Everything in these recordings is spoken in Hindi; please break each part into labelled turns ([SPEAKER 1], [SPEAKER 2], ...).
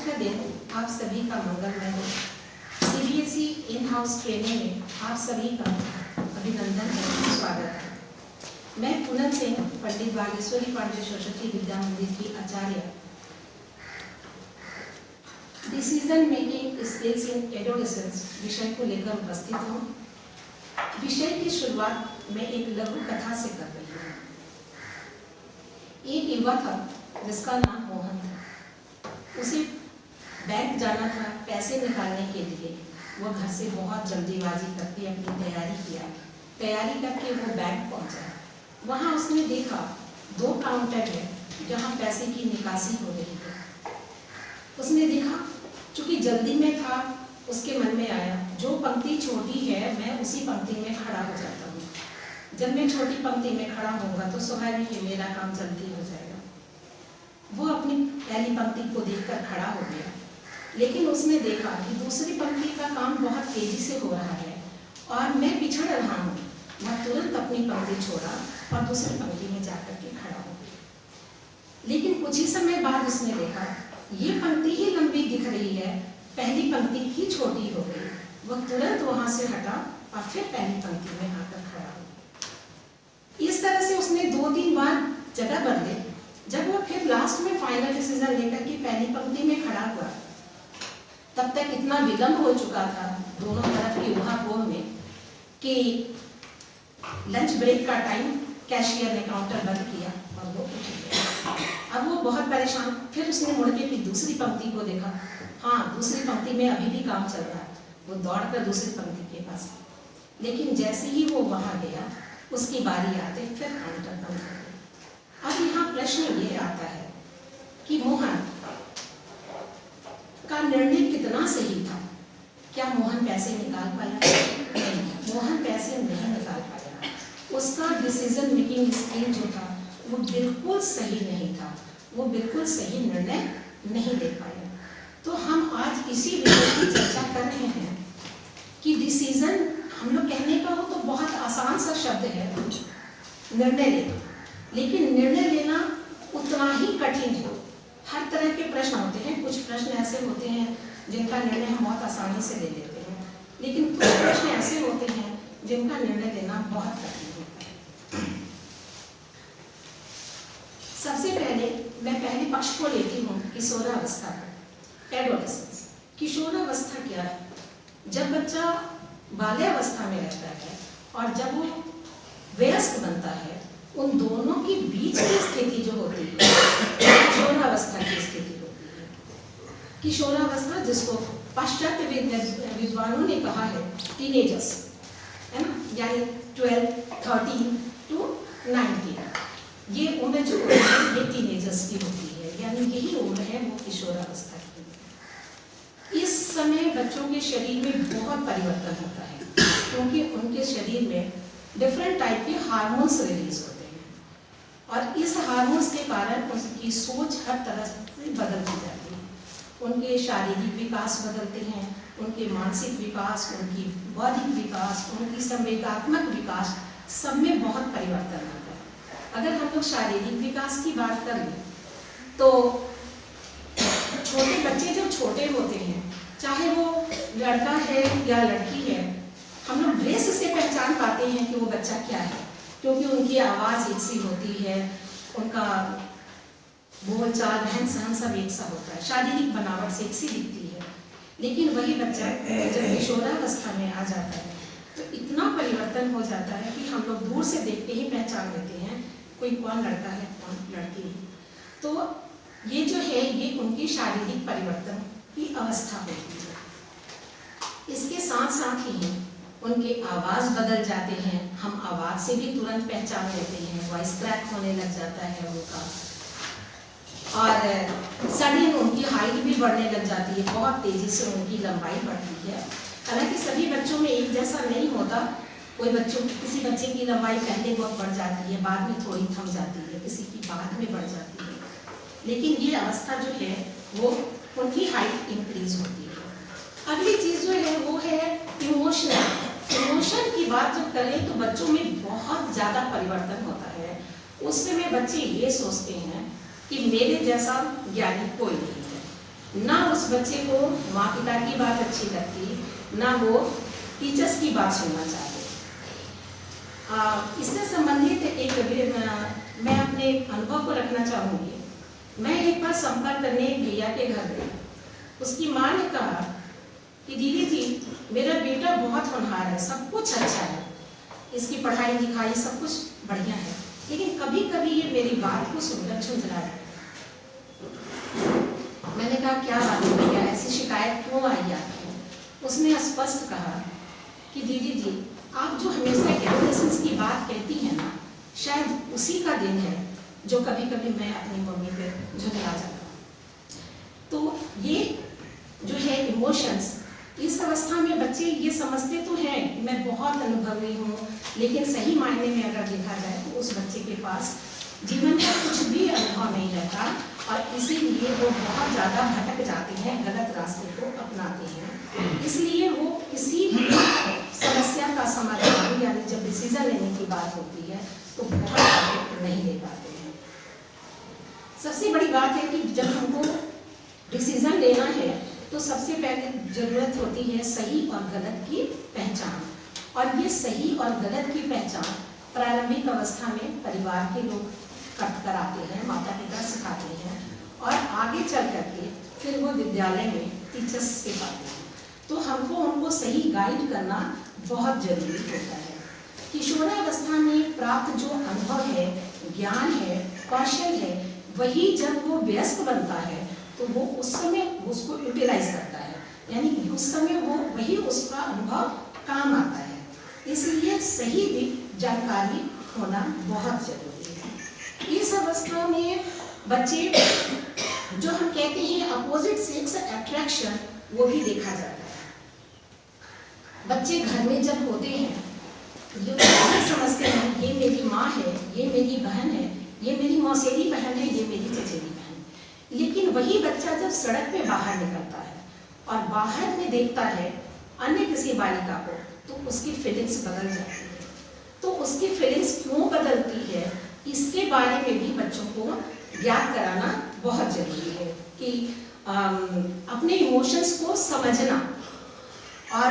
[SPEAKER 1] का दिन आप सभी का मंगलमय हो। सीबीएसई इन हाउस ट्रेनिंग में आप सभी का अभिनंदन है, स्वागत है। मैं पूनम सिंह, पंडित बागेश्वरी पांडे सरस्वती विद्या मंदिर की आचार्य, decision making skills in adolescence विषय को लेकर उपस्थित हूँ। विषय की शुरुआत मैं एक लघु कथा से कर रही हूँ। एक युवा था जिसका नाम मोहन था। उसे बैंक जाना था पैसे निकालने के लिए। वो घर से बहुत जल्दीबाजी करके अपनी तैयारी करके वो बैंक पहुंचा। वहाँ उसने देखा 2 काउंटर है जहाँ पैसे की निकासी हो रही है। उसने देखा, चूंकि जल्दी में था, उसके मन में आया जो पंक्ति छोटी है मैं उसी पंक्ति में खड़ा हो जाता हूँ। जब मैं छोटी पंक्ति में खड़ा होऊंगा तो स्वाभाविक है मेरा काम जल्दी हो जाएगा। वो अपनी पहली पंक्ति को देखकर खड़ा हो गया, लेकिन उसने देखा कि दूसरी पंक्ति का काम बहुत तेजी से हो रहा है और मैं पिछड़ रहा हूँ। वह तुरंत अपनी पंक्ति छोड़ा और दूसरी पंक्ति में जाकर के खड़ा हो गया। लेकिन कुछ ही समय बाद उसने देखा ये पंक्ति ही लंबी दिख रही है, पहली पंक्ति ही छोटी हो गई। वह तुरंत वहां से हटा और फिर पहली पंक्ति में आकर खड़ा हो गया। इस तरह से उसने 2-3 बार जगह बदले। जब वो फिर लास्ट में फाइनल डिसीजन लेकर के पहली पंक्ति में खड़ा हुआ, तब तक इतना विलंब हो चुका था दोनों तरफ की ऊहापोह में कि लंच ब्रेक का टाइम, कैशियर ने काउंटर बंद किया और वो उठ गया। अब वो बहुत परेशान, फिर उसने मुड़ के फिर दूसरी पंक्ति को देखा। हाँ, दूसरी पंक्ति में अभी भी काम चल रहा है। वो दौड़कर दूसरी पंक्ति के पास गया, लेकिन जैसे ही वो वहां गया उसकी बारी आते फिर काउंटर बंद हो गया। अब यहाँ प्रश्न ये आता है कि मोहन का निर्णय कितना सही था? क्या मोहन पैसे निकाल पाया? नहीं, मोहन पैसे नहीं निकाल पाया। उसका डिसीजन मेकिंग स्किल जो था वो बिल्कुल सही नहीं था। वो बिल्कुल सही निर्णय नहीं ले पाया। तो हम आज इसी विषय की चर्चा कर रहे हैं कि डिसीजन, हम लोग कहने का हो तो बहुत आसान सा शब्द है निर्णय लेना, लेकिन निर्णय लेना उतना ही कठिन है। हर तरह के प्रश्न होते हैं। कुछ प्रश्न ऐसे होते हैं जिनका निर्णय हम बहुत आसानी से ले लेते हैं, लेकिन कुछ प्रश्न ऐसे होते हैं जिनका निर्णय लेना बहुत कठिन होता है। सबसे पहले मैं पहले पक्ष को लेती हूँ किशोरावस्था का, एडोलेसेंस। किशोरावस्था क्या है? जब बच्चा बाल्यावस्था में रहता है और जब वो वयस्क बनता है, उन दोनों के बीच की स्थिति जो होती है किशोरावस्था की स्थिति होती है। किशोरावस्था जिसको पाश्चात्य विद्वानों ने कहा है टीनेजर्स, है ना, यानी 12, 13 to 19, ये उम्र जो होती है ये टीनेजर्स की होती है, यानी यही उम्र है वो किशोरावस्था की। इस समय बच्चों के शरीर में बहुत परिवर्तन होता है, क्योंकि उनके शरीर में डिफरेंट टाइप के हार्मोन्स रिलीज होते हैं और इस हार्मोन्स के कारण उनकी सोच हर तरह से बदलती जाती है। उनके शारीरिक विकास बदलते हैं, उनके मानसिक विकास, उनकी बौद्धिक विकास, उनकी संवेगात्मक विकास, सब में बहुत परिवर्तन होता है। अगर हम लोग शारीरिक विकास की बात करें तो छोटे बच्चे जब छोटे होते हैं, चाहे वो लड़का है या लड़की है, हम लोग ड्रेस से पहचान पाते हैं कि वो बच्चा क्या है, क्योंकि उनकी आवाज़ एक सी होती है, उनका बोल चाल रहन सहन सब एक सा होता है, शारीरिक बनावट से एक सी दिखती है। लेकिन वही बच्चा जब किशोरावस्था में आ जाता है तो इतना परिवर्तन हो जाता है कि हम लोग दूर से देखते ही पहचान लेते हैं कोई कौन लड़का है कौन लड़की है। तो ये जो है ये उनकी शारीरिक परिवर्तन की अवस्था होती है। इसके साथ साथ ही उनके आवाज़ बदल जाते हैं। हम आवाज़ से भी तुरंत पहचान लेते हैं, वॉइस क्रैक होने लग जाता है उनका, और सडन उनकी हाइट भी बढ़ने लग जाती है, बहुत तेज़ी से उनकी लंबाई बढ़ती है। हालांकि सभी बच्चों में एक जैसा नहीं होता, किसी बच्चे की लंबाई पहले बहुत बढ़ जाती है, बाद में थोड़ी थम जाती है, किसी की बाद में बढ़ जाती है, लेकिन ये अवस्था जो है वो उनकी हाइट इंक्रीज होती है। अगली चीज़ जो है वो है इमोशन की बात जब करें तो बच्चों में बहुत ज़्यादा परिवर्तन होता है। उस समय बच्चे ये सोचते हैं कि मेरे जैसा ज्ञानी कोई नहीं है, ना उस बच्चे को माँ पिता की बात अच्छी लगती, ना वो टीचर्स की बात सुनना चाहते। इससे संबंधित मैं अपने अनुभव को रखना चाहूँगी। मैं एक बार संपर्क करने भैया के घर गई। उसकी माँ ने कहा कि दीदी जी, मेरा बेटा बहुत होनहार है, सब कुछ अच्छा है, इसकी पढ़ाई लिखाई सब कुछ बढ़िया है, लेकिन कभी कभी ये मेरी बात को सुनकर झुंझला है। मैंने कहा क्या बात है भैया, ऐसी शिकायत क्यों आई आपको? उसने स्पष्ट कहा कि दीदी जी, आप जो हमेशा एडोलेसेंस की बात कहती हैं ना, शायद उसी का दिन है जो कभी कभी मैं अपनी मम्मी पे झुंझला जाता हूँ। तो ये जो है इमोशंस, इस अवस्था में बच्चे ये समझते तो हैं कि मैं बहुत अनुभवी हूँ, लेकिन सही मायने में अगर देखा जाए तो उस बच्चे के पास जीवन का कुछ भी अनुभव नहीं रहता, और इसीलिए वो बहुत ज़्यादा भटक जाते हैं, गलत रास्ते को अपनाते हैं। इसलिए वो किसी भी समस्या का समाधान, यानी जब डिसीजन लेने की बात होती है तो बहुत परफेक्ट नहीं ले पाते हैं। सबसे बड़ी बात है कि जब हमको डिसीजन लेना है तो सबसे पहले जरूरत होती है सही और गलत की पहचान, और ये सही और गलत की पहचान प्रारंभिक अवस्था में परिवार के लोग कराते हैं, माता पिता सिखाते हैं, और आगे चल करके फिर वो विद्यालय में टीचर्स सिखाते हैं। तो हमको उनको सही गाइड करना बहुत जरूरी होता है। किशोरावस्था में प्राप्त जो अनुभव है, ज्ञान है, कौशल है, वही जब वो वयस्क बनता है तो वो उस समय उसको यूटिलाइज करता है, यानी उस समय वो वही उसका अनुभव काम आता है। इसलिए सही भी जानकारी होना बहुत जरूरी है। इस अवस्था में बच्चे जो हम कहते हैं अपोजिट सेक्स अट्रैक्शन, वो भी देखा जाता है। बच्चे घर में जब होते हैं ये समझते हैं ये मेरी माँ है, ये मेरी बहन है, ये मेरी मौसेरी बहन है, ये मेरी चचेरी बहन। लेकिन वही बच्चा जब सड़क पे बाहर निकलता है और बाहर में देखता है अन्य किसी बालिका को, तो उसकी फीलिंग्स बदल जाती है। तो उसकी फीलिंग्स क्यों बदलती है, इसके बारे में भी बच्चों को ज्ञात कराना बहुत जरूरी है कि अपने इमोशंस को समझना, और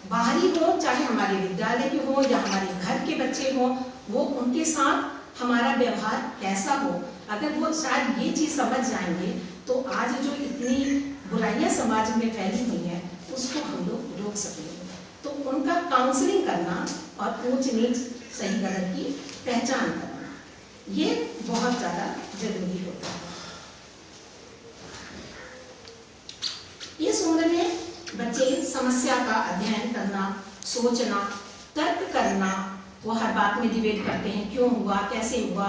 [SPEAKER 1] बाहरी हो चाहे हमारे विद्यालय के हो या हमारे घर के बच्चे हो, वो उनके साथ हमारा व्यवहार कैसा हो, अगर वो शायद ये चीज़ समझ जाएंगे तो आज जो इतनी बुराइयां समाज में फैली हुई हैं उसको हम लोग रोक सकेंगे। तो उनका काउंसलिंग करना और ऊंच नीच सही गलत की पहचान करना, ये बहुत ज़्यादा जरूरी होता है। इस उम्र में बच्चे समस्या का अध्ययन करना, सोचना, तर्क करना, वो हर बात में डिबेट करते हैं, क्यों हुआ, कैसे हुआ,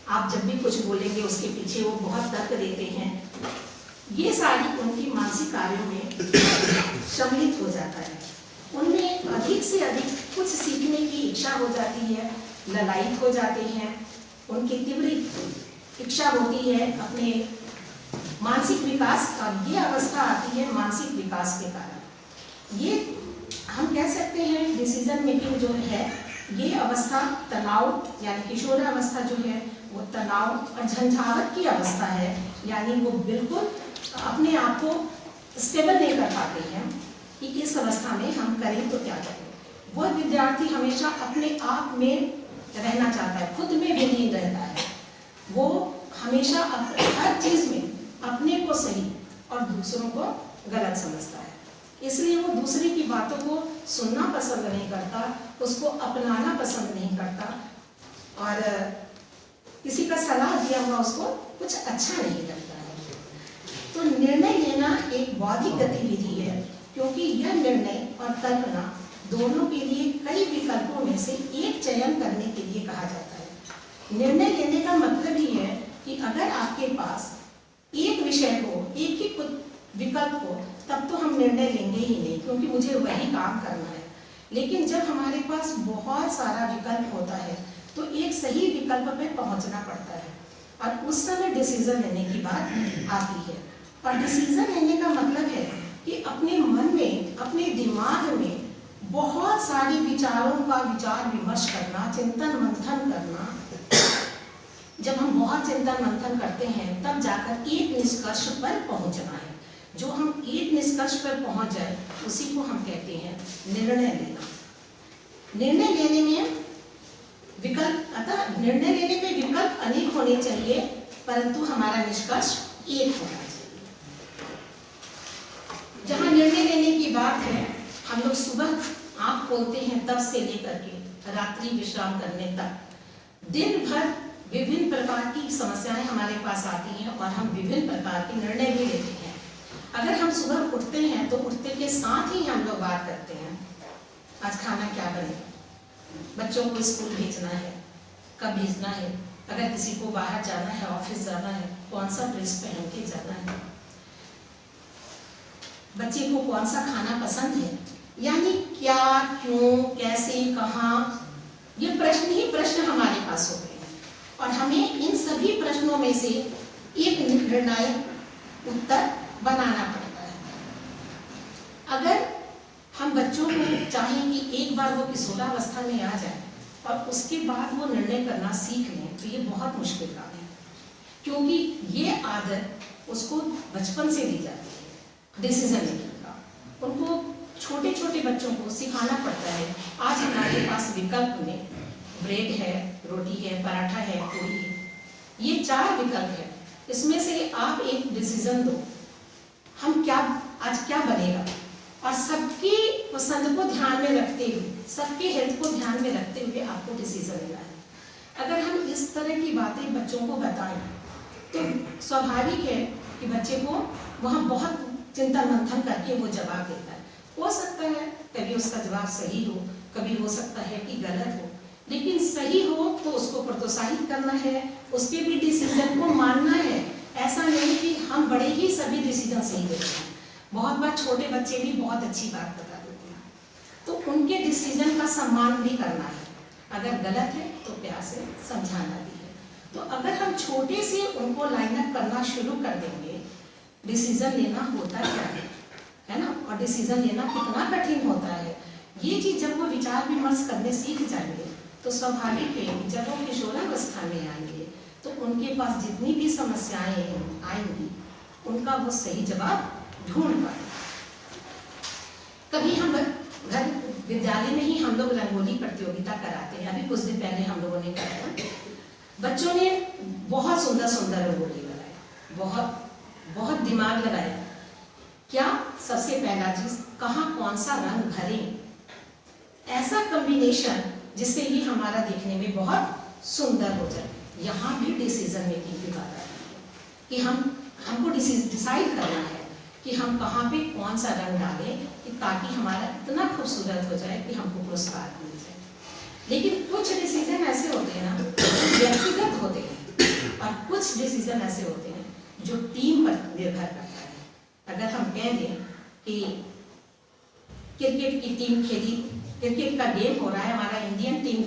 [SPEAKER 1] आप जब भी कुछ बोलेंगे उसके पीछे वो बहुत तर्क देते हैं। ये सारी उनकी मानसिक कार्यों में सम्मिलित हो जाता है। उनमें अधिक से अधिक कुछ सीखने की इच्छा हो जाती है, ललायित हो जाते हैं, उनकी तीव्र इच्छा होती है अपने मानसिक विकास का। ये अवस्था आती है मानसिक विकास के कारण। ये हम कह सकते हैं डिसीजन मेकिंग जो है, ये अवस्था तनाव, यानी किशोरावस्था जो है वो तनाव और झंझावत की अवस्था है, यानी वो बिल्कुल अपने आप को स्टेबल नहीं कर पाते हैं कि इस अवस्था में हम करें तो क्या करें। वह विद्यार्थी हमेशा अपने आप में रहना चाहता है, खुद में विलीन रहता है, वो हमेशा हर चीज़ में अपने को सही और दूसरों को गलत समझता है। इसलिए वो दूसरे की बातों को सुनना पसंद नहीं करता, उसको अपनाना पसंद नहीं करता, और किसी का सलाह दिया हुआ उसको कुछ अच्छा नहीं लगता है। तो निर्णय लेना एक बौद्धिक गतिविधि है, क्योंकि यह निर्णय और कल्पना दोनों के लिए कई विकल्पों में से एक चयन करने के लिए कहा जाता है। निर्णय लेने का मतलब ही है कि अगर आपके पास एक विषय हो, एक ही विकल्प हो, तब तो हम निर्णय लेंगे ही नहीं, क्योंकि मुझे वही काम करना है। लेकिन जब हमारे पास बहुत सारा विकल्प होता है तो एक सही विकल्प पे पहुंचना पड़ता है, और उस समय डिसीजन लेने की बात आती है। और डिसीजन लेने का मतलब है कि अपने मन में, अपने दिमाग में बहुत सारी विचारों का विचार विमर्श करना, चिंतन मंथन करना। जब हम बहुत चिंतन मंथन करते हैं तब जाकर एक निष्कर्ष पर पहुंचना है। जो हम एक निष्कर्ष पर पहुंच जाए उसी को हम कहते हैं निर्णय लेना। निर्णय लेने में विकल्प, अतः निर्णय लेने में विकल्प अनेक होने चाहिए, परंतु हमारा निष्कर्ष एक होना चाहिए। जहां निर्णय लेने की बात है, हम लोग सुबह आँख खोलते हैं तब से लेकर के रात्रि विश्राम करने तक दिन भर विभिन्न प्रकार की समस्याएं हमारे पास आती हैं और हम विभिन्न प्रकार के निर्णय भी लेते हैं। अगर हम सुबह उठते हैं तो उठते के साथ ही हम लोग बात करते हैं, आज खाना क्या बनेगा, बच्चों को स्कूल भेजना है, कब भेजना है, अगर किसी को बाहर जाना है, ऑफिस जाना है, कौन सा ड्रेस पहन के जाना है, बच्चे को कौन सा खाना पसंद है, यानी क्या, क्यों, कैसे, कहाँ, ये प्रश्न ही प्रश्न हमारे पास होते हैं और हमें इन सभी प्रश्नों में से एक निर्णायक उत्तर बनाना पड़ता है। अगर हम बच्चों को चाहें कि एक बार वो किशोरावस्था में आ जाए और उसके बाद वो निर्णय करना सीख लें, तो ये बहुत मुश्किल काम है, क्योंकि ये आदत उसको बचपन से दी जाती है डिसीजन मेकिंग का। उनको छोटे छोटे बच्चों को सिखाना पड़ता है, आज हमारे पास विकल्प में ब्रेड है, रोटी है, पराठा है, पूरी है, ये 4 विकल्प है, इसमें से आप एक डिसीजन दो, हम क्या, आज क्या बनेगा, और सबकी पसंद को ध्यान में रखते हुए, सबके हेल्थ को ध्यान में रखते हुए आपको डिसीजन लेना है। अगर हम इस तरह की बातें बच्चों को बताएं तो स्वाभाविक है कि बच्चे को वहाँ बहुत चिंतन मंथन करके वो जवाब देता है। हो सकता है कभी उसका जवाब सही हो, कभी हो सकता है कि गलत हो, लेकिन सही हो तो उसको प्रोत्साहित करना है, उसके भी डिसीजन को मानना है। ऐसा नहीं कि हम बड़े ही सभी डिसीजन सही देते हैं, बहुत बार छोटे बच्चे भी बहुत अच्छी बात बता देते हैं, तो उनके डिसीजन का सम्मान भी करना है, अगर गलत है तो प्यार से समझाना भी है। तो अगर हम छोटे से उनको लाइन अप करना शुरू कर देंगे, डिसीजन लेना होता क्या है ना, और डिसीजन लेना कितना कठिन होता है, ये चीज जब वो विचार विमर्श करने सीख जाएंगे तो स्वाभाविक है जब वो किशोरावस्था में आएंगे तो उनके पास जितनी भी समस्याएं आएंगी उनका वो सही जवाब ढूंढ पाए। कभी हम घर विद्यालय में ही हम लोग रंगोली प्रतियोगिता कराते हैं, अभी कुछ दिन पहले हम लोगों ने कराया, बच्चों ने बहुत सुंदर सुंदर रंगोली बनाई, बहुत दिमाग लगाया। क्या सबसे पहला चीज, कहाँ कौन सा रंग भरें, ऐसा कॉम्बिनेशन जिससे ये हमारा देखने में बहुत सुंदर हो जाए। यहाँ भी डिसीजन मेकिंग की बात आती है कि हमको डिसाइड करना है कि हम कहाँ पे कौन सा रंग डालें कि ताकि हमारा इतना खूबसूरत हो जाए कि हमको पुरस्कार मिल जाए। लेकिन कुछ डिसीजन ऐसे होते हैं ना व्यक्तिगत होते हैं और कुछ डिसीजन ऐसे होते हैं जो टीम पर निर्भर करता है। अगर हम कह दें कि क्रिकेट की टीम खेली, क्रिकेट का गेम हो रहा है, हमारा इंडियन टीम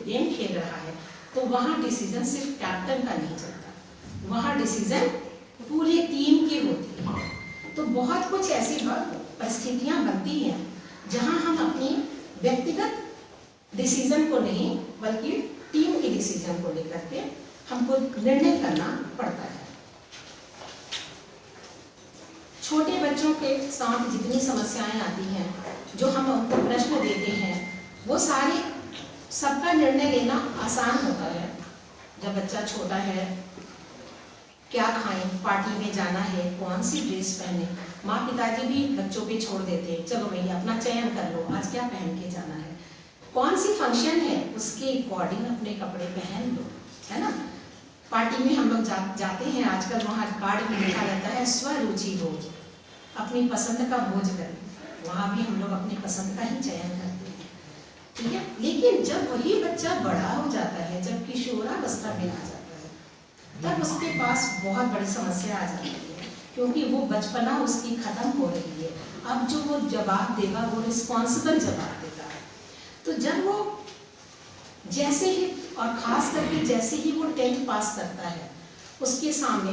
[SPEAKER 1] गेम खेल रहा है, तो वहाँ डिसीजन सिर्फ कैप्टन का नहीं चलता, वहाँ डिसीजन पूरी टीम की होती है। तो बहुत कुछ ऐसी परिस्थितियाँ बनती हैं जहाँ हम अपनी व्यक्तिगत डिसीजन को नहीं बल्कि टीम के डिसीजन को लेकर के हमको निर्णय करना पड़ता है। छोटे बच्चों के साथ जितनी समस्याएं आती हैं, जो हम उनको प्रश्न देते हैं, वो सारे सबका निर्णय लेना आसान होता है। जब बच्चा छोटा है, क्या खाएं, पार्टी में जाना है, कौन सी ड्रेस पहने, माँ पिताजी भी बच्चों पे छोड़ देते हैं, चलो भैया अपना चयन कर लो, आज क्या पहन के जाना है, कौन सी फंक्शन है उसके अकॉर्डिंग अपने कपड़े पहन लो, है ना। पार्टी में हम लोग जाते हैं, आजकल वहाँ कार्ड में लिखा रहता है स्वरुचि भोज, अपनी पसंद का भोज करें, वहाँ भी हम लोग अपनी पसंद का ही चयन करते हैं, ठीक है। लेकिन जब वही बच्चा बड़ा हो जाता है, जब किशोरावस्था में आ जाता है, तब उसके पास बहुत बड़ी समस्या आ जाती है, क्योंकि वो बचपना उसकी खत्म हो रही है। अब जो वो जवाब देगा वो रिस्पॉन्सिबल जवाब देगा। तो जब वो जैसे ही, और खास करके जैसे ही वो 10th पास करता है, उसके सामने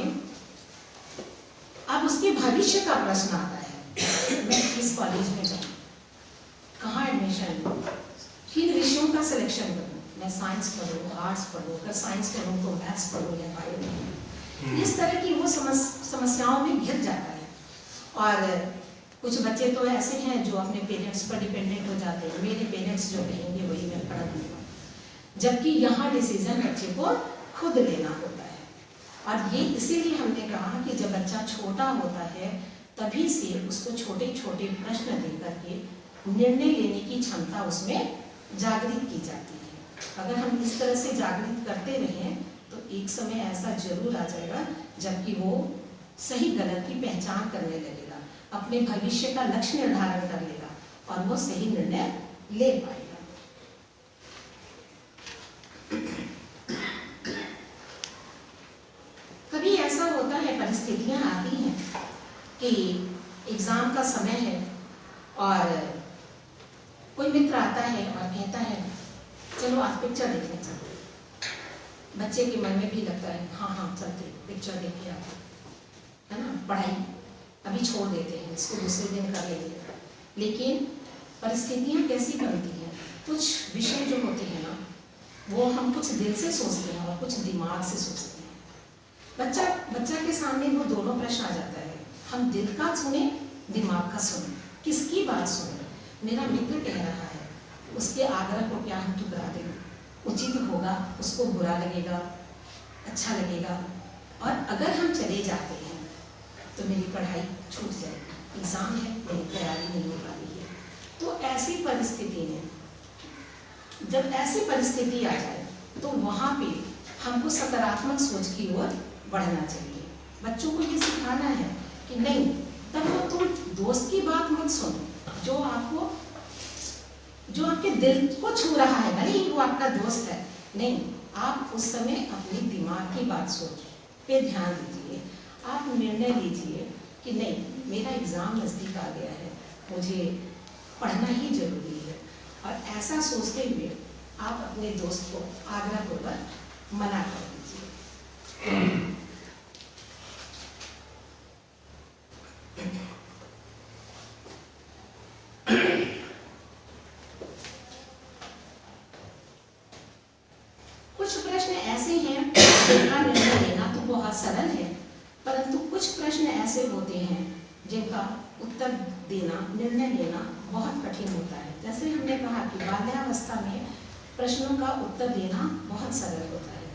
[SPEAKER 1] अब उसके भविष्य का प्रश्न आता है, मैं किस कॉलेज में जाऊँ, कहाँ एडमिशन लूँ, किन विषयों का सिलेक्शन करूँ, मैं साइंस पढ़ूँ, आर्ट्स पढ़ूँ, अगर साइंस पढ़ूँ तो मैथ्स पढ़ूँ या बायो पढ़ूँ। इस तरह की वो समस्याओं में घिर जाता है और कुछ बच्चे तो ऐसे हैं जो अपने पेरेंट्स पर डिपेंडेंट हो जाते हैं, मेरे पेरेंट्स जो कहेंगे वही मैं पढ़ दूँगा, जबकि यहाँ डिसीजन बच्चे को खुद लेना होता है। और ये इसीलिए हमने कहा कि जब बच्चा छोटा होता है तभी से उसको छोटे छोटे प्रश्न दे करके निर्णय लेने की क्षमता उसमें जागृत की जाती है। अगर हम इस तरह से जागृत करते रहें तो एक समय ऐसा जरूर आ जाएगा जबकि वो सही गलत की पहचान करने लगेगा, अपने भविष्य का लक्ष्य निर्धारण कर लेगा और वो सही निर्णय ले पाएगा। कभी ऐसा होता है, परिस्थितियां आती हैं कि एग्जाम का समय है और कोई मित्र आता है और कहता है चलो आज पिक्चर देखने चलते। बच्चे के मन में भी लगता है हाँ चलते, पिक्चर देख के आते, है ना, पढ़ाई अभी छोड़ देते हैं, इसको दूसरे दिन कर लेंगे। लेकिन परिस्थितियां कैसी बनती हैं, कुछ विषय जो होते हैं ना वो हम कुछ दिल से सोचते हैं और कुछ दिमाग से सोचते हैं। बच्चा के सामने वो दोनों प्रश्न आ जाता है, हम दिल का सुने दिमाग का सुने, किसकी बात सुने। मेरा मित्र कह रहा है, उसके आग्रह को क्या हम ठुकरा दें, उचित होगा, उसको बुरा लगेगा, अच्छा लगेगा, और अगर हम चले जाते हैं तो मेरी पढ़ाई छूट जाएगी, एग्जाम है, मेरी तैयारी नहीं हो पा रही है। तो ऐसी परिस्थिति में जब ऐसी परिस्थिति आ जाए तो वहाँ पे हमको सकारात्मक सोच की ओर बढ़ना चाहिए। बच्चों को ये सिखाना है कि नहीं, तब वो तुम दोस्त की बात मत सुनो जो आपके दिल को छू रहा है, भले ही वो आपका दोस्त है, नहीं, आप उस समय अपने दिमाग की बात पे ध्यान दीजिए। आप निर्णय लीजिए कि नहीं, मेरा एग्जाम नज़दीक आ गया है, मुझे पढ़ना ही जरूरी है, और ऐसा सोचते हुए आप अपने दोस्त को आग्रहपूर्वक मना कर दीजिए। कुछ प्रश्न ऐसे हैं जिनका निर्णय लेना तो बहुत सरल है, परंतु कुछ प्रश्न ऐसे होते हैं जिनका उत्तर देना, निर्णय लेना बहुत कठिन होता है। जैसे हमने कहा कि बाल्यावस्था में प्रश्नों का उत्तर देना बहुत सरल होता है,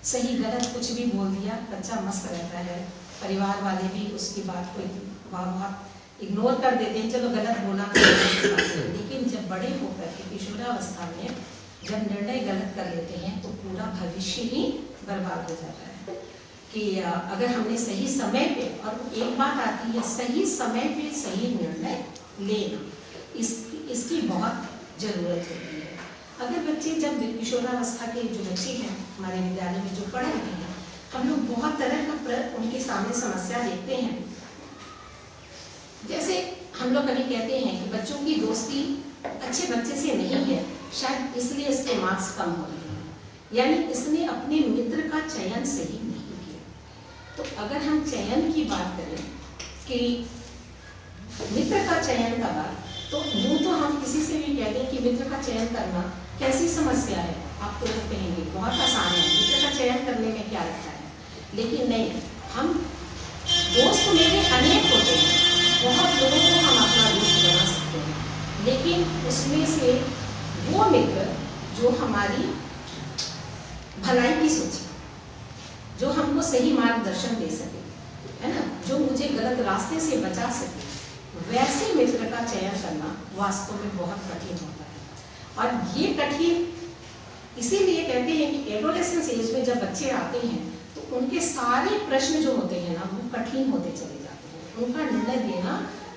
[SPEAKER 1] सही गलत कुछ भी बोल दिया, बच्चा मस्त रहता है, परिवार वाले भी उसकी बात को बहुत इग्नोर कर देते हैं, चलो गलत बोला। लेकिन जब बड़े होकर के किशोरावस्था में जब निर्णय गलत कर लेते हैं तो पूरा भविष्य ही बर्बाद हो जाता है। कि अगर हमने सही समय पे, और एक बात आती है सही समय पे सही निर्णय लेना, इसकी बहुत ज़रूरत होती है। अगर बच्चे जब किशोरावस्था के जो बच्चे हैं हमारे विद्यालय में जो पढ़ रहे हैं, हम लोग बहुत तरह का उनके सामने समस्या देखते हैं। जैसे हम लोग कभी कहते हैं कि बच्चों की दोस्ती अच्छे बच्चे से नहीं है, शायद इसलिए इसके मार्क्स कम हो रहे हैं, यानी इसने अपने मित्र का चयन सही नहीं किया। तो अगर हम चयन की बात करें कि मित्र का चयन करना, तो यूँ तो हम किसी से भी कह दें कि मित्र का चयन करना कैसी समस्या है, आप तुरंत कहेंगे बहुत आसान है, मित्र का चयन करने में क्या रखा है। लेकिन नहीं, हम दोस्त मेरे अनेक होते हैं, बहुत लोगों को हम अपना दोस्त बना सकते हैं, लेकिन उसमें से वो मित्र जो हमारी भलाई की सोचे, जो हमको सही मार्गदर्शन दे सके, है ना, जो मुझे गलत रास्ते से बचा सके, वैसे मित्र का चयन करना वास्तव में बहुत कठिन होता है। और ये कठिन इसीलिए कहते हैं कि एडोलेसेंस एज में जब बच्चे आते हैं तो उनके सारे प्रश्न जो होते हैं ना वो कठिन होते चले जाते हैं। उनका निर्णय देना,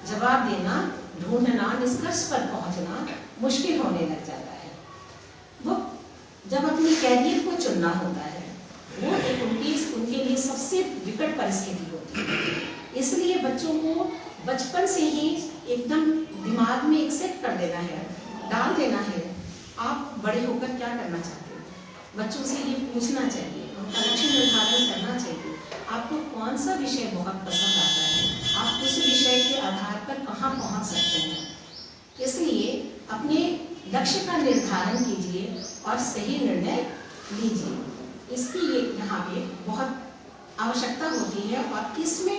[SPEAKER 1] जवाब देना, ढूंढना, निष्कर्ष पर पहुंचना मुश्किल होने लग जाता है। वो जब अपने कैरियर को चुनना होता है, वो एक उनके लिए सबसे विकट परिस्थिति होती है। इसलिए बच्चों को बचपन से ही एकदम दिमाग में एक्सेप्ट कर देना है, डाल देना है, आप बड़े होकर क्या करना चाहते हो। बच्चों से ये पूछना चाहिए, उनका लक्ष्य निर्धारण करना चाहिए, आपको कौन सा विषय बहुत पसंद आता है, आप उस विषय के आधार पर कहाँ पहुँच सकते हैं। इसलिए अपने लक्ष्य का निर्धारण कीजिए और सही निर्णय लीजिए। इसकी ये यहाँ पे बहुत आवश्यकता होती है और इसमें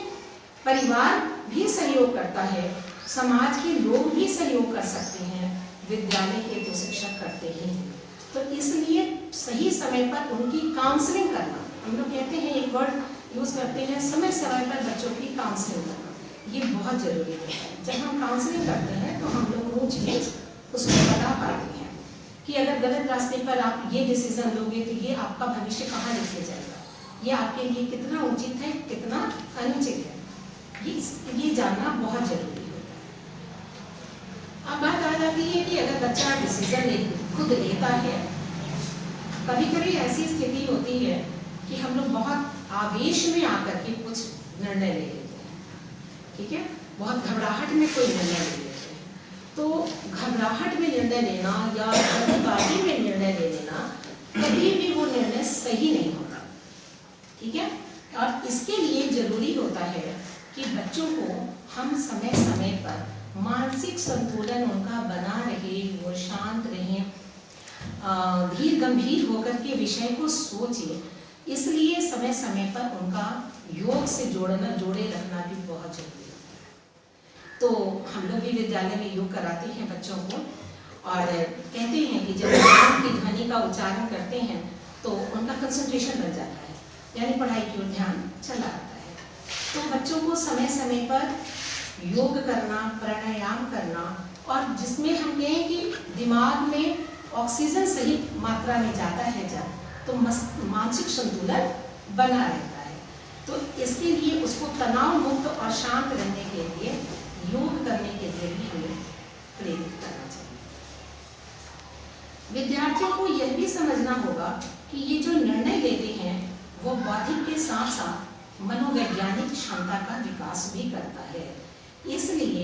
[SPEAKER 1] परिवार भी सहयोग करता है, समाज के लोग भी सहयोग कर सकते हैं, विद्यालय के तो शिक्षक करते ही हैं। तो इसलिए सही समय पर उनकी काउंसलिंग करना, हम लोग कहते हैं एक वर्ड यूज़ करते हैं, समय समय पर बच्चों की काउंसलिंग करना, ये बहुत ज़रूरी होता है। जब हम काउंसलिंग करते हैं तो हम लोग ऊंच नीच उसको बता पाते हैं कि अगर गलत रास्ते पर आप ये डिसीजन लोगे तो ये आपका भविष्य कहाँ लेके जाएगा, ये आपके लिए कितना उचित है, कितना अनुचित है, ये जानना बहुत जरूरी होता है। अब बात आ जाती है कि अगर बच्चा डिसीजन खुद लेता है, कभी कभी ऐसी स्थिति होती है कि हम लोग बहुत आवेश में आकर के कुछ निर्णय ले लेते हैं, ठीक है, बहुत घबराहट में कोई निर्णय ले लेते हैं। तो घबराहट में निर्णय लेना या जल्दबाजी में निर्णय ले लेना कभी भी वो निर्णय सही नहीं होता, ठीक है। और इसके लिए जरूरी होता है कि बच्चों को हम समय समय पर मानसिक संतुलन उनका बना रहे, वो शांत रहें, धीर गंभीर होकर के विषय को सोचे, इसलिए समय समय पर उनका योग से जोड़े रखना भी बहुत जरूरी है। तो हम लोग भी विद्यालय में योग कराते हैं बच्चों को और कहते हैं कि जब योग की ध्वनि का उच्चारण करते हैं तो उनका कंसंट्रेशन बन जाता है, यानी पढ़ाई की ओर ध्यान चला आता है। तो बच्चों को समय समय पर योग करना, प्राणायाम करना, और जिसमें हम कहें कि दिमाग में ऑक्सीजन सही मात्रा में जाता है जब, तो मानसिक संतुलन बना रहता है। तो इसके लिए उसको तनाव मुक्त और शांत रहने के लिए योग करने के लिए भी हमें प्रेरित करना चाहिए। विद्यार्थियों को यह भी समझना होगा कि ये जो निर्णय लेते हैं वो बौद्धिक के साथ साथ मनोवैज्ञानिक क्षमता का विकास भी करता है। इसलिए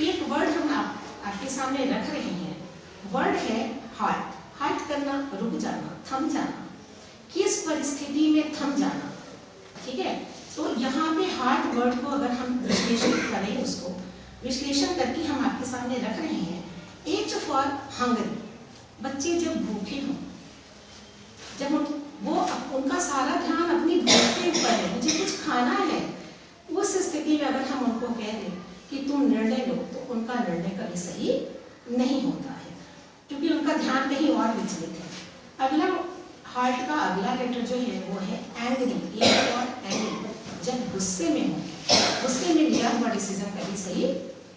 [SPEAKER 1] एक वर्ड हम आपके सामने रख रहे हैं, वर्ड है हाल्ट। हाल्ट करना, रुक जाना, थम जाना, किस परिस्थिति में थम जाना, ठीक है। तो यहाँ पे हाल्ट वर्ड को अगर हम विश्लेषण करें, उसको विश्लेषण करके हम आपके सामने रख रहे हैं। एच फॉर हंगरी, बच्चे जब भूखे हों, जब वो उनका सारा ध्यान अपनी भूख के ऊपर है, मुझे कुछ खाना है, उस स्थिति में अगर हम उनको कह दें कि तुम निर्णय लो, तो उनका निर्णय कभी सही नहीं होता है, क्योंकि उनका ध्यान कहीं और विचलित है। अगला हार्ट का अगला लेटर जो है वो है एंग्री, ए और एंग्री। जब गुस्से में हो, गुस्से में लिया हुआ डिसीजन कभी सही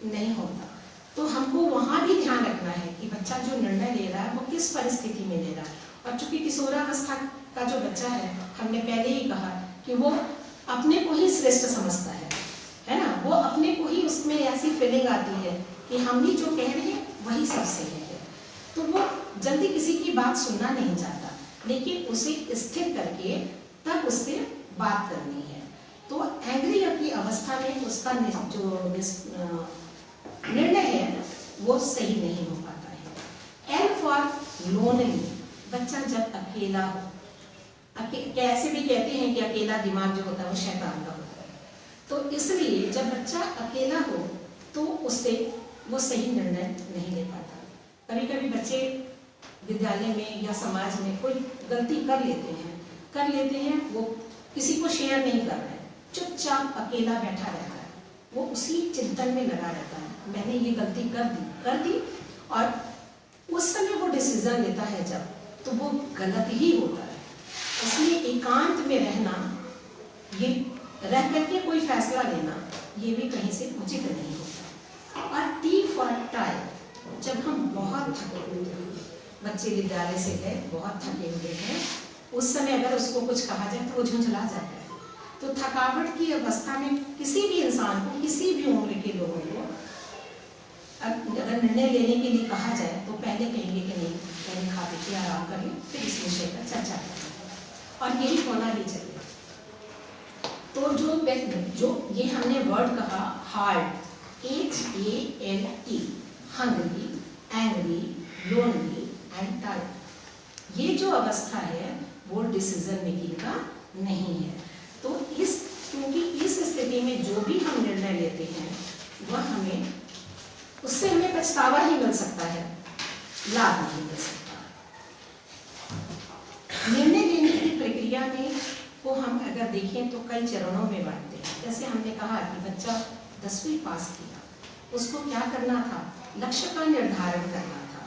[SPEAKER 1] नहीं होता। तो हमको वहाँ भी ध्यान रखना है कि बच्चा जो निर्णय ले रहा है वो किस परिस्थिति में ले रहा है। और चूंकि किशोरावस्था का जो बच्चा है, हमने पहले ही कहा कि वो अपने को ही श्रेष्ठ समझता है ना, वो अपने को ही, उसमें ऐसी फीलिंग आती है कि हम ही जो कह रहे हैं वही सबसे है। तो वो जल्दी किसी की बात सुनना नहीं चाहता, लेकिन उसे स्थिर करके तब उससे बात करनी है। तो एंग्री की अवस्था में उसका जो निर्णय है वो सही नहीं हो पाता है। एल फॉर लोनली, बच्चा जब अकेला हो, कैसे भी कहते हैं कि अकेला दिमाग जो होता है वो शैतान का होता है। तो इसलिए जब बच्चा अकेला हो तो उससे वो सही निर्णय नहीं ले पाता। कभी कभी बच्चे विद्यालय में या समाज में कोई गलती कर लेते हैं, वो किसी को शेयर नहीं कर रहे हैं, चुपचाप अकेला बैठा रहता है, वो उसी चिंतन में लगा रहता है, मैंने ये गलती कर दी, और उस समय वो डिसीजन लेता है जब, तो वो गलत ही होता है। इसलिए एकांत में रहना, ये रह करके कोई फैसला लेना, ये भी कहीं से उचित नहीं होता। और टी फॉर टाई, जब हम बहुत थके हुए हैं, बच्चे विद्यालय से गए बहुत थके हुए हैं, उस समय अगर उसको कुछ कहा जाए तो वो झुंझला जाता है। तो थकावट की अवस्था में किसी भी इंसान को, किसी भी उम्र के लोगों को अगर निर्णय लेने के लिए कहा जाए तो पहले कहेंगे कि नहीं, पहले खा पी के आराम कर लें, फिर इस विषय पर चर्चा करें, और यही होना भी चाहिए। तो जो ये हमने वर्ड कहा heart, HALT, Hungary, angry, lonely and tired, ये जो अवस्था है वो डिसीजन मेकिंग का नहीं है। तो क्योंकि इस स्थिति में जो भी हम निर्णय लेते हैं वह उससे हमें पछतावा ही मिल सकता है, लाभ नहीं मिल सकता। निर्णय लेने की प्रक्रिया में को हम अगर देखें तो कई चरणों में बांटते हैं। जैसे हमने कहा कि बच्चा 10वीं पास किया, उसको क्या करना था, लक्ष्य का निर्धारण करना था।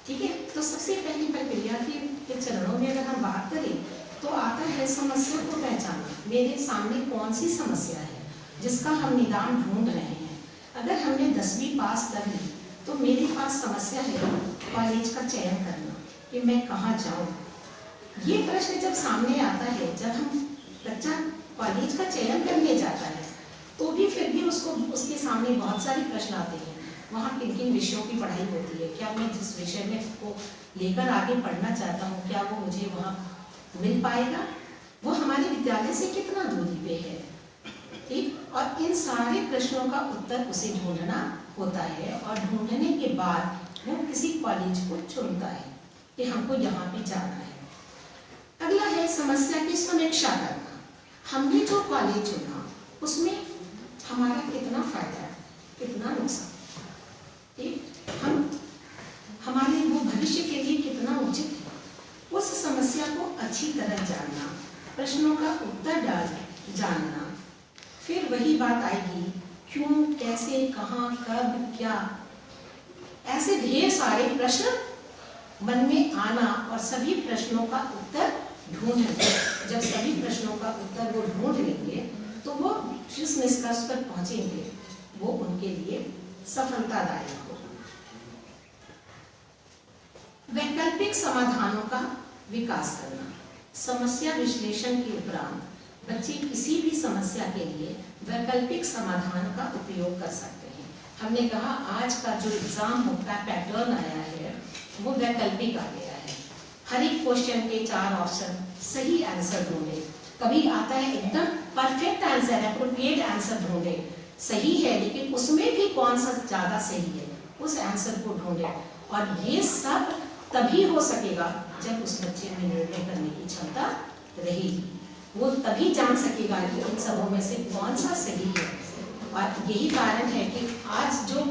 [SPEAKER 1] ठीक है, तो सबसे पहली प्रक्रिया के चरणों में अगर हम बात करें तो आता है समस्या को पहचानना। मेरे सामने कौन सी समस्या है जिसका हम निदान ढूंढ रहे हैं। अगर हमने 10वीं पास कर ली तो मेरे पास समस्या है कॉलेज का चयन करना कि मैं कहाँ जाऊँ। ये प्रश्न जब सामने आता है, जब हम बच्चा कॉलेज का चयन करने जाता है तो भी फिर भी उसके सामने बहुत सारे प्रश्न आते हैं। वहाँ किन किन विषयों की पढ़ाई होती है, क्या मैं जिस विषय में को लेकर आगे पढ़ना चाहता हूँ क्या वो मुझे वहाँ मिल पाएगा, वो हमारे विद्यालय से कितना दूरी पे है। ठीक, और इन सारे प्रश्नों का उत्तर उसे ढूंढना होता है और ढूंढने के बाद वो किसी कॉलेज को चुनता है कि हमको यहाँ पे जाना है। अगला है समस्या की समीक्षा करना। हमने जो कॉलेज चुना उसमें हमारा कितना फायदा है, कितना नुकसान, ठीक, हमारे वो भविष्य के लिए कितना उचित है, उस समस्या को अच्छी तरह जानना, प्रश्नों का उत्तर जानना। फिर वही बात आएगी क्यों, कैसे, कहाँ, कब, क्या, ऐसे ढेर सारे प्रश्न मन में आना और सभी प्रश्नों का उत्तर ढूंढना। जब सभी प्रश्नों का उत्तर वो ढूंढ लेंगे तो वो जिस निष्कर्ष पर पहुंचेंगे वो उनके लिए सफलतादायक होगा। वैकल्पिक समाधानों का विकास करना। समस्या विश्लेषण के उपरांत बच्चे किसी भी समस्या के लिए वैकल्पिक समाधान का उपयोग कर सकते हैं। हमने कहा आज का जो एग्जाम का पैटर्न आया है वो वैकल्पिक आ गया है। हर एक क्वेश्चन के 4 ऑप्शन, सही आंसर ढूंढे। कभी आता है एकदम परफेक्ट आंसर, एप्रोप्रिएट आंसर ढूंढे, सही है लेकिन उसमें भी कौन सा ज्यादा सही है उस आंसर को ढूंढे। और ये सब तभी हो सकेगा जब उस बच्चे में निर्णय करने की क्षमता रहेगी। वो तभी जान सकेगा कि इन सबों में से कौन सा सही है। और यही कारण है कि आज जो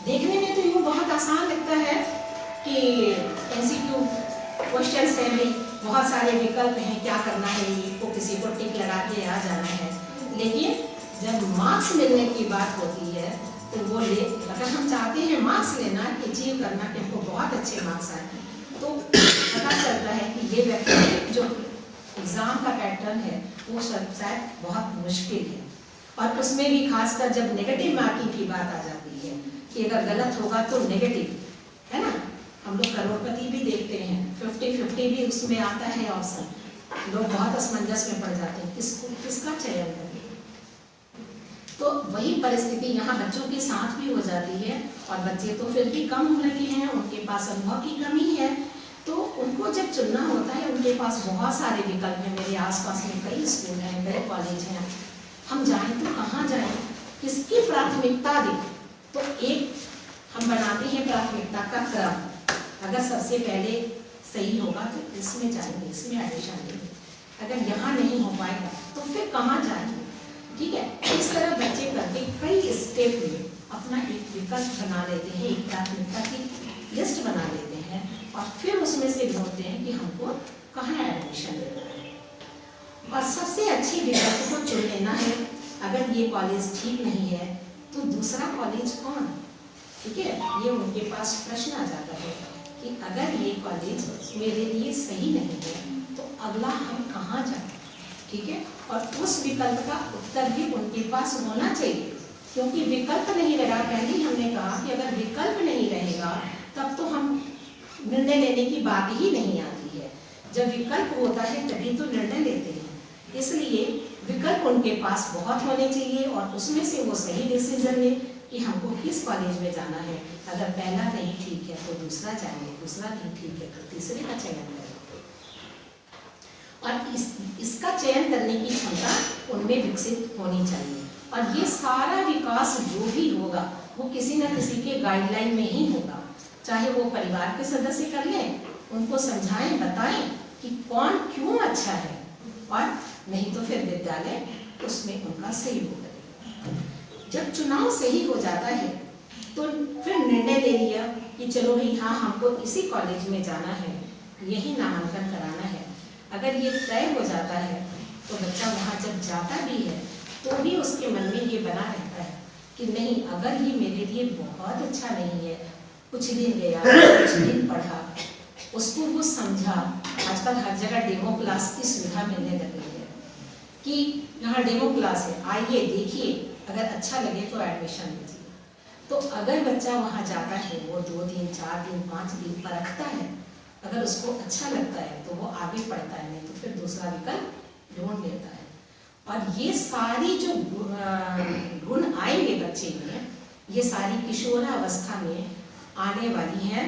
[SPEAKER 1] देखने में तो यूँ बहुत आसान लगता है कि MCQ क्वेश्चंस है, भाई बहुत सारे विकल्प हैं, क्या करना है, ये को किसी को टिक लगा के आ जाना है। लेकिन जब मार्क्स मिलने की बात होती है तो वो अगर हम चाहते हैं मार्क्स लेना, अचीव करना कि हमको बहुत अच्छे मार्क्स आए, तो पता चलता है कि ये वैकल्पिक जो एग्ज़ाम का पैटर्न है वो शायद बहुत मुश्किल है। और उसमें भी खासकर जब नेगेटिव मार्किंग की बात आ जाती है कि अगर गलत होगा तो नेगेटिव, है ना। हम लोग करोड़पति भी देखते हैं, 50-50 भी उसमें आता है ऑप्शन। लोग बहुत असमंजस में पड़ जाते हैं किसका चयन करें। तो वही परिस्थिति यहाँ बच्चों के साथ भी हो जाती है। और बच्चे तो फिर भी कम उम्र के हैं, उनके पास अनुभव की कमी है, तो उनको जब चुनना होता है उनके पास बहुत सारे विकल्प हैं। मेरे आसपास में कई स्कूल हैं, कई कॉलेज हैं, हम जाएं तो कहाँ जाएं, किसकी प्राथमिकता दें। तो एक हम बनाते हैं प्राथमिकता का क्रम। अगर सबसे पहले सही होगा तो इसमें जाएंगे, इसमें एडमिशन लेंगे, अगर यहाँ नहीं हो पाएगा तो फिर कहाँ जाएंगे। ठीक है, इस तरह बच्चे करके कई स्टेप में अपना एक विकल्प बना लेते हैं, एक प्राथमिकता की लिस्ट बना लेते हैं और फिर उसमें से ढूंढते हैं कि हमको कहाँ एडमिशन लेना है। और सबसे अच्छी विकल्प को चुन लेना है। अगर ये कॉलेज ठीक नहीं है तो दूसरा कॉलेज कौन, ठीक है, ये उनके पास प्रश्न आ जाता है कि अगर ये कॉलेज मेरे लिए सही नहीं है तो अगला हम कहाँ जाएं। ठीक है, और उस विकल्प का उत्तर भी उनके पास होना चाहिए, क्योंकि विकल्प नहीं रहा, पहले ही हमने कहा कि अगर विकल्प नहीं रहेगा तब तो हम निर्णय लेने की बात ही नहीं आती है। जब विकल्प होता है तभी तो निर्णय लेते हैं। इसलिए विकल्प उनके पास बहुत होने चाहिए और उसमें से वो सही डिसीजन ले कि हमको किस कॉलेज में जाना है। अगर पहला नहीं ठीक है तो दूसरा जाएंगे, दूसरा नहीं ठीक है तो तीसरे का चयन करेंगे। और इसका चयन करने की क्षमता उनमें विकसित होनी चाहिए। और ये सारा विकास जो भी होगा वो किसी न किसी के गाइडलाइन में ही होगा। चाहे वो परिवार के सदस्य कर लें, उनको समझाएं, बताएं कि कौन क्यों अच्छा है, और नहीं तो फिर विद्यालय उसमें उनका सहयोग करेगा। जब चुनाव सही हो जाता है तो फिर निर्णय ले लिया कि चलो भाई हाँ हमको इसी कॉलेज में जाना है, यही नामांकन कराना है। अगर ये तय हो जाता है तो बच्चा वहाँ जब जाता भी है तो भी उसके मन में ये बना रहता है कि नहीं, अगर ये मेरे लिए बहुत अच्छा नहीं है, कुछ दिन गया, कुछ दिन पढ़ा, उसको वो समझा। आजकल हर जगह डेमो क्लास की सुविधा मिलने लगी है कि यहाँ डेमो क्लास है, आइए देखिए, अगर अच्छा लगे तो एडमिशन लीजिए। तो अगर बच्चा वहाँ जाता है, वो 2 दिन 4 दिन 5 दिन परखता है, अगर उसको अच्छा लगता है तो वो आगे पढ़ता है, नहीं तो फिर दूसरा विकल्प ढूंढ लेता है। और ये सारी जो गुण आएंगे बच्चे में, ये सारी किशोरावस्था में आने वाली हैं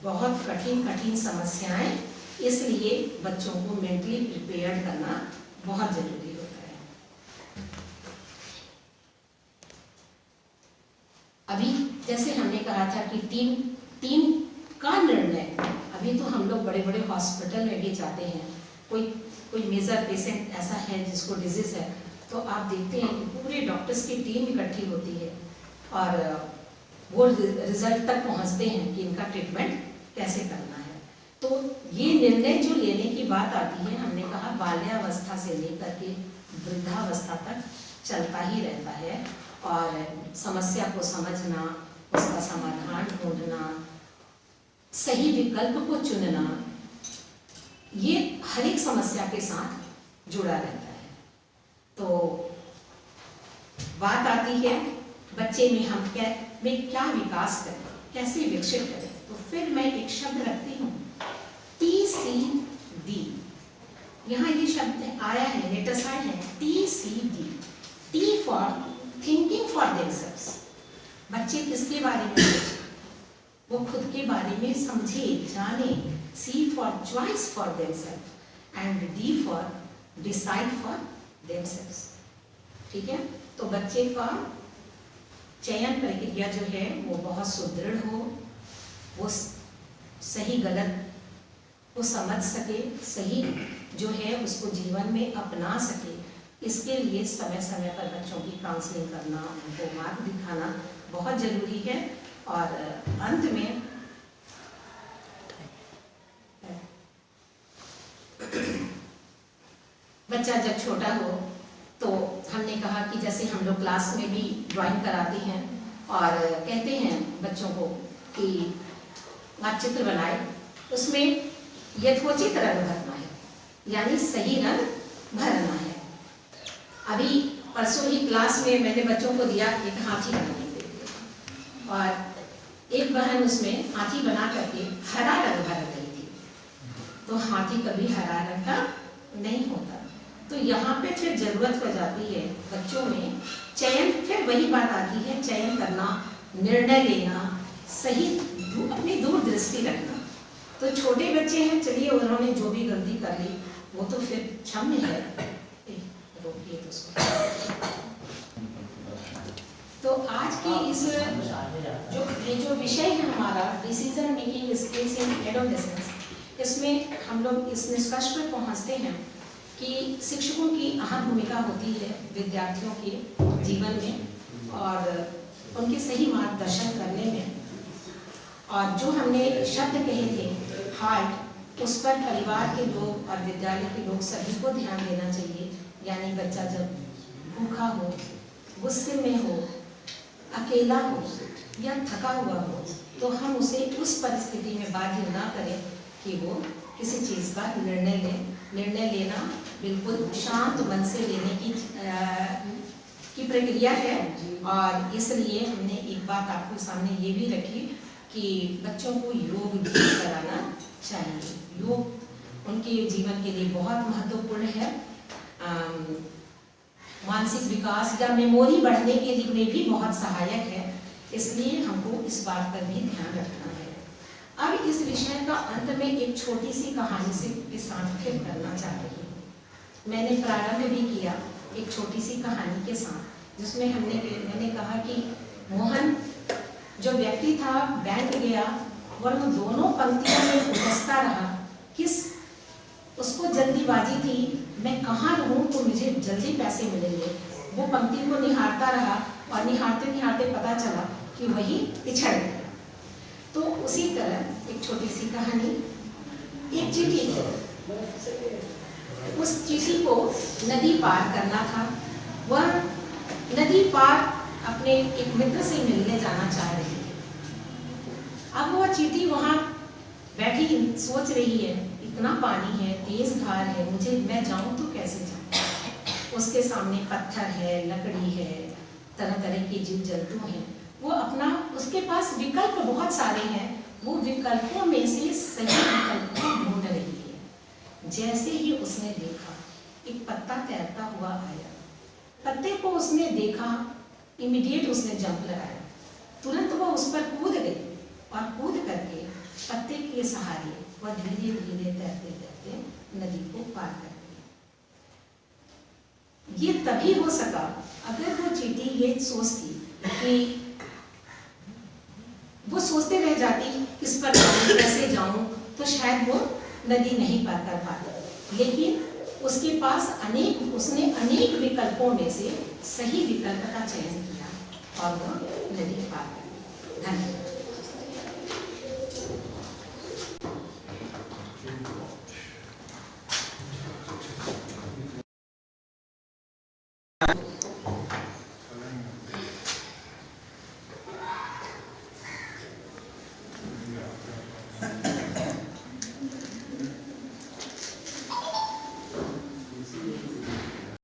[SPEAKER 1] बहुत कठिन कठिन समस्याएं, इसलिए बच्चों को मेंटली प्रिपेयर्ड करना बहुत जरूरी होता है। अभी जैसे हमने कहा था कि टीम का निर्णय, अभी तो हम लोग बड़े बड़े हॉस्पिटल में भी जाते हैं, कोई मेजर पेशेंट ऐसा है जिसको डिजीज है, तो आप देखते हैं कि पूरे डॉक्टर्स की टीम इकट्ठी होती है और वो रिजल्ट तक पहुंचते हैं कि इनका ट्रीटमेंट कैसे करना है। तो ये निर्णय जो लेने की बात आती है, हमने कहा बाल्यावस्था से लेकर के वृद्धावस्था तक चलता ही रहता है, और समस्या को समझना, उसका समाधान ढूंढना, सही विकल्प को चुनना, ये हर एक समस्या के साथ जुड़ा रहता है। तो बात आती है बच्चे में हम क्या विकास करें, कैसे विकसित करें, तो फिर मैं एक शब्द रखती हूँ TCD। यहाँ ये शब्द आया है, लेटेस्ट आया है TCD, T for thinking for themselves. बच्चे किसके बारे में सोचें, वो खुद के बारे में समझे जाने। C for choice for themselves and D for decide for themselves. ठीक है, तो बच्चे का चयन प्रक्रिया जो है वो बहुत सुदृढ़ हो, वो सही गलत को समझ सके, सही जो है उसको जीवन में अपना सके। इसके लिए समय समय पर बच्चों की काउंसलिंग करना, उनको मार्ग दिखाना बहुत जरूरी है। और अंत में बच्चा जब छोटा हो तो हमने कहा कि जैसे हम लोग क्लास में भी ड्राइंग कराते हैं और कहते हैं बच्चों को कि आप चित्र बनाए, उसमें यथोचित रंग भरना है, यानी सही रंग भरना है। अभी परसों ही क्लास में मैंने बच्चों को दिया एक हाथी बनाने के लिए, और एक बहन उसमें हाथी बना करके हरा रंग भर रही थी। तो हाथी कभी हरा रंग का नहीं होता। तो यहाँ पे फिर जरूरत हो जाती है बच्चों में चयन, फिर वही बात आती है चयन करना, निर्णय लेना, सही अपनी दूरदृष्टि रखना। तो छोटे बच्चे हैं, चलिए उन्होंने जो भी गलती कर ली वो तो फिर क्षम्य है, रोकिए तो उसको। तो आज की इस जो विषय है हमारा decision making skills in adolescence, इसमें हम लोग इस निष्कर्ष पर पहुंचते हैं कि शिक्षकों की अहम भूमिका होती है विद्यार्थियों के जीवन में और उनके सही मार्गदर्शन करने में। और जो हमने शब्द कहे थे हार्ट, उस पर परिवार के लोग और विद्यालय के लोग सभी को ध्यान देना चाहिए। यानी बच्चा जब भूखा हो, गुस्से में हो, अकेला हो या थका हुआ हो, तो हम उसे उस परिस्थिति में बाध्य ना करें कि वो किसी चीज़ का निर्णय ले। निर्णय लेना बिल्कुल शांत मन से लेने की प्रक्रिया है। और इसलिए हमने एक बात आपके सामने ये भी रखी कि बच्चों को योग भी कराना चाहिए। योग उनके जीवन के लिए बहुत महत्वपूर्ण है। मानसिक विकास या मेमोरी बढ़ने के लिए भी बहुत सहायक है, इसलिए हमको इस बात पर भी ध्यान रखना है। अब इस विषय का अंत में एक छोटी सी कहानी से के साथ फिर करना चाह रही हूँ। मैंने प्रारंभ भी किया एक छोटी सी कहानी के साथ, जिसमें मैंने कहा कि मोहन जो व्यक्ति था बैंक गया, वह दोनों पंक्तियों में उलझता रहा। उसको जल्दीबाजी थी, मैं कहाँ रहूँ तो मुझे जल्दी पैसे मिलेंगे। वो पंक्ति को निहारता रहा और निहारते निहारते पता चला कि वही पिछड़ गया। तो उसी तरह एक छोटी सी कहानी, एक चिट्ठी थी, उस चिट्ठी को नदी पार करना था। वह नदी पार अपने एक मित्र से मिलने जाना चाह रही है। अब वह चींटी वहां बैठी सोच रही है, इतना पानी है, तेज धार है, मैं जाऊं तो कैसे जाऊं। उसके सामने पत्थर है, लकड़ी है, तरह तरह के जीव जंतु हैं। वो अपना, उसके पास विकल्प बहुत सारे हैं, वो विकल्पों में से सही विकल्प को ढूंढ रही है। जैसे ही उसने देखा एक पत्ता तैरता हुआ आया, पत्ते को उसने देखा, इमीडिएट उसने जंप लगाया, तुरंत वो उस पर कूद गई और कूद करके पत्ते के सहारे वह धीरे धीरे तैरते तैरते नदी को पार कर गई। ये तभी हो सका अगर वो चींटी ये सोचती कि वो सोचते रह जाती किस पर जाऊं, कैसे जाऊं, तो शायद वो नदी नहीं पार कर पाती। लेकिन उसके पास उसने अनेक विकल्पों में से सही विकल्प का चयन किया और वो नदी पार कर गई। धन्यवाद।